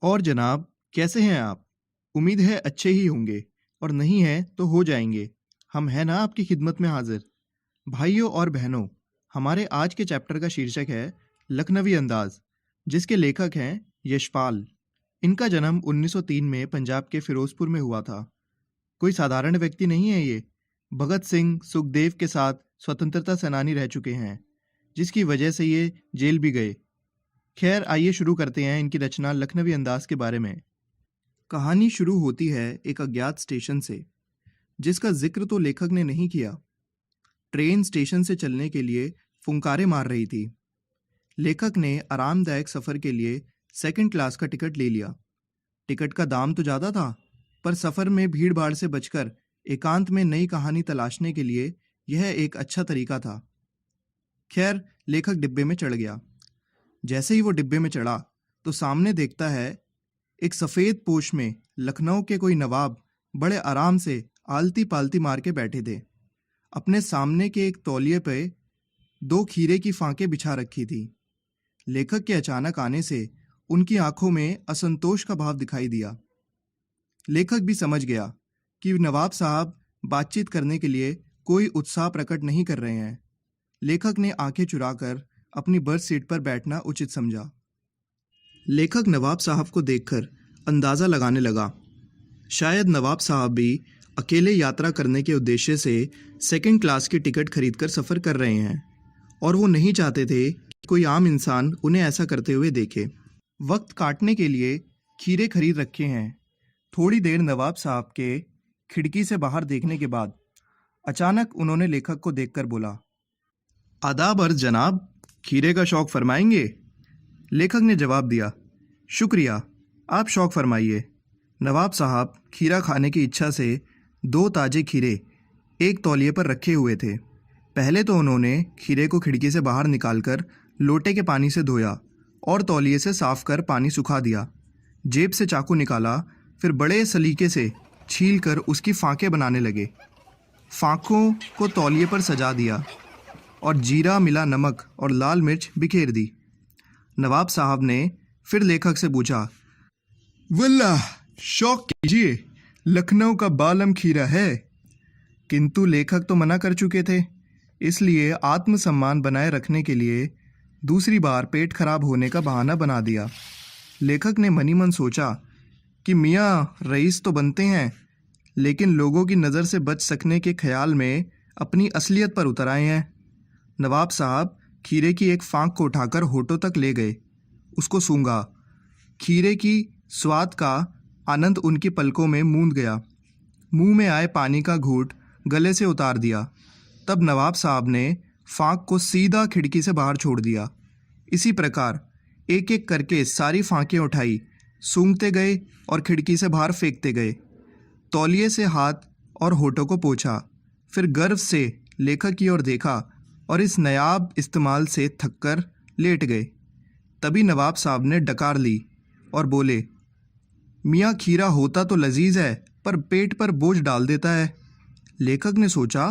और जनाब, कैसे हैं आप? उम्मीद है अच्छे ही होंगे, और नहीं है तो हो जाएंगे। हम हैं ना आपकी खिदमत में हाजिर। भाइयों और बहनों, हमारे आज के चैप्टर का शीर्षक है लखनवी अंदाज, जिसके लेखक हैं यशपाल। इनका जन्म 1903 में पंजाब के फिरोजपुर में हुआ था। कोई साधारण व्यक्ति नहीं है ये। भगत सिंह, सुखदेव के साथ स्वतंत्रता सेनानी रह चुके हैं, जिसकी वजह से ये जेल भी गए। खैर, आइए शुरू करते हैं इनकी रचना लखनवी अंदाज के बारे में। कहानी शुरू होती है एक अज्ञात स्टेशन से, जिसका जिक्र तो लेखक ने नहीं किया। ट्रेन स्टेशन से चलने के लिए फुंकारे मार रही थी। लेखक ने आरामदायक सफ़र के लिए सेकंड क्लास का टिकट ले लिया। टिकट का दाम तो ज़्यादा था, पर सफ़र में भीड़ भाड़ से बचकर एकांत में नई कहानी तलाशने के लिए यह एक अच्छा तरीका था। खैर, लेखक डिब्बे में चढ़ गया। जैसे ही वो डिब्बे में चढ़ा तो सामने देखता है एक सफ़ेद पोश में लखनऊ के कोई नवाब बड़े आराम से आलती पालती मार के बैठे थे। अपने सामने के एक तौलिए पे 2 खीरे की फांकें बिछा रखी थी। लेखक के अचानक आने से उनकी आंखों में असंतोष का भाव दिखाई दिया। लेखक भी समझ गया कि नवाब साहब बातचीत करने के लिए कोई उत्साह प्रकट नहीं कर रहे हैं। लेखक ने आंखें चुराकर अपनी बर्थ सीट पर बैठना उचित समझा। लेखक नवाब साहब को देखकर अंदाज़ा लगाने लगा, शायद नवाब साहब भी अकेले यात्रा करने के उद्देश्य से सेकंड क्लास की टिकट खरीदकर सफ़र कर रहे हैं, और वो नहीं चाहते थे कि कोई आम इंसान उन्हें ऐसा करते हुए देखे। वक्त काटने के लिए खीरे खरीद रखे हैं। थोड़ी देर नवाब साहब के खिड़की से बाहर देखने के बाद अचानक उन्होंने लेखक को देखकर बोला, आदाब अर्ज़ जनाब, खीरे का शौक़ फरमाएंगे? लेखक ने जवाब दिया, शुक्रिया, आप शौक़ फरमाइए। नवाब साहब खीरा खाने की इच्छा से 2 ताज़े खीरे एक तौलिए पर रखे हुए थे। पहले तो उन्होंने खीरे को खिड़की से बाहर निकालकर लोटे के पानी से धोया और तौलिए से साफ कर पानी सुखा दिया। जेब से चाकू निकाला, फिर बड़े सलीके से छील कर उसकी फांकें बनाने लगे। फांकों को तौलिए पर सजा दिया और जीरा मिला नमक और लाल मिर्च बिखेर दी। नवाब साहब ने फिर लेखक से पूछा, वल्लाह, शौक कीजिए, लखनऊ का बालम खीरा है। किंतु लेखक तो मना कर चुके थे, इसलिए आत्मसम्मान बनाए रखने के लिए दूसरी बार पेट खराब होने का बहाना बना दिया। लेखक ने मनी मन सोचा कि मियाँ रईस तो बनते हैं, लेकिन लोगों की नज़र से बच सकने के ख्याल में अपनी असलियत पर उतर आए हैं। नवाब साहब खीरे की एक फांक को उठाकर होठों तक ले गए, उसको सूंघा। खीरे की स्वाद का आनंद उनकी पलकों में मूंद गया। मुंह में आए पानी का घूंट गले से उतार दिया। तब नवाब साहब ने फांक को सीधा खिड़की से बाहर छोड़ दिया। इसी प्रकार एक एक करके सारी फांकें उठाई, सूंघते गए और खिड़की से बाहर फेंकते गए। तौलिए से हाथ और होठों को पोंछा, फिर गर्व से लेखक की ओर देखा और इस नायाब इस्तेमाल से थककर लेट गए। तभी नवाब साहब ने डकार ली और बोले, मियाँ खीरा होता तो लजीज है, पर पेट पर बोझ डाल देता है। लेखक ने सोचा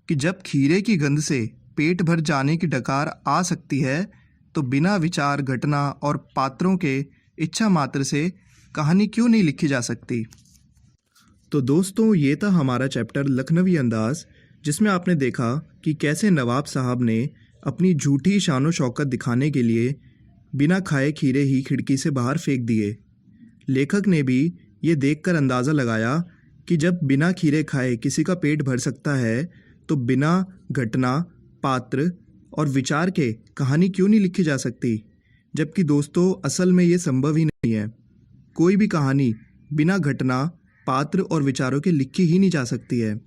कि जब खीरे की गंध से पेट भर जाने की डकार आ सकती है, तो बिना विचार, घटना और पात्रों के इच्छा मात्र से कहानी क्यों नहीं लिखी जा सकती। तो दोस्तों, ये था हमारा चैप्टर लखनवी अंदाज, जिसमें आपने देखा कि कैसे नवाब साहब ने अपनी झूठी शानो शौकत दिखाने के लिए बिना खाए खीरे ही खिड़की से बाहर फेंक दिए। लेखक ने भी ये देखकर अंदाज़ा लगाया कि जब बिना खीरे खाए किसी का पेट भर सकता है, तो बिना घटना, पात्र और विचार के कहानी क्यों नहीं लिखी जा सकती। जबकि दोस्तों, असल में ये संभव ही नहीं है। कोई भी कहानी बिना घटना, पात्र और विचारों के लिखी ही नहीं जा सकती है।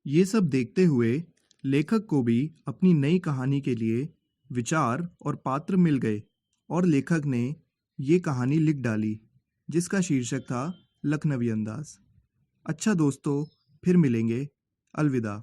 ये सब देखते हुए लेखक को भी अपनी नई कहानी के लिए विचार और पात्र मिल गए, और लेखक ने ये कहानी लिख डाली, जिसका शीर्षक था लखनवी अंदाज। अच्छा दोस्तों, फिर मिलेंगे। अलविदा।